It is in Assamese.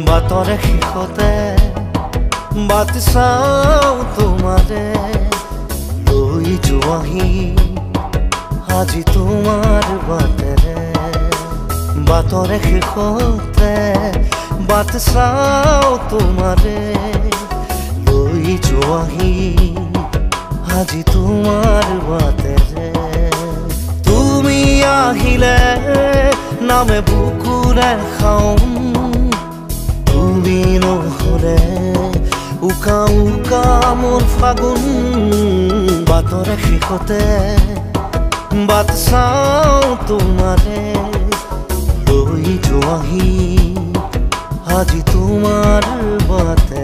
বাতৰে শেষতে বাট চাওঁ তোমাৰে লৈ যোৱাহি আজি তোমাৰ বাটেৰে বাতৰে শেষতে বাট চাওঁ তোমাৰে লৈ যোৱাহি আজি তোমাৰ বাটেৰে তুমি আহিলে নামে বুকুৰে খাওঁ তুমি নহ'লে উকা উকা মোৰ ফাগুন বাতৰে শেষতে বাট চাওঁ তোমাৰে লৈ যোৱাহি আজি তোমাৰ বাটে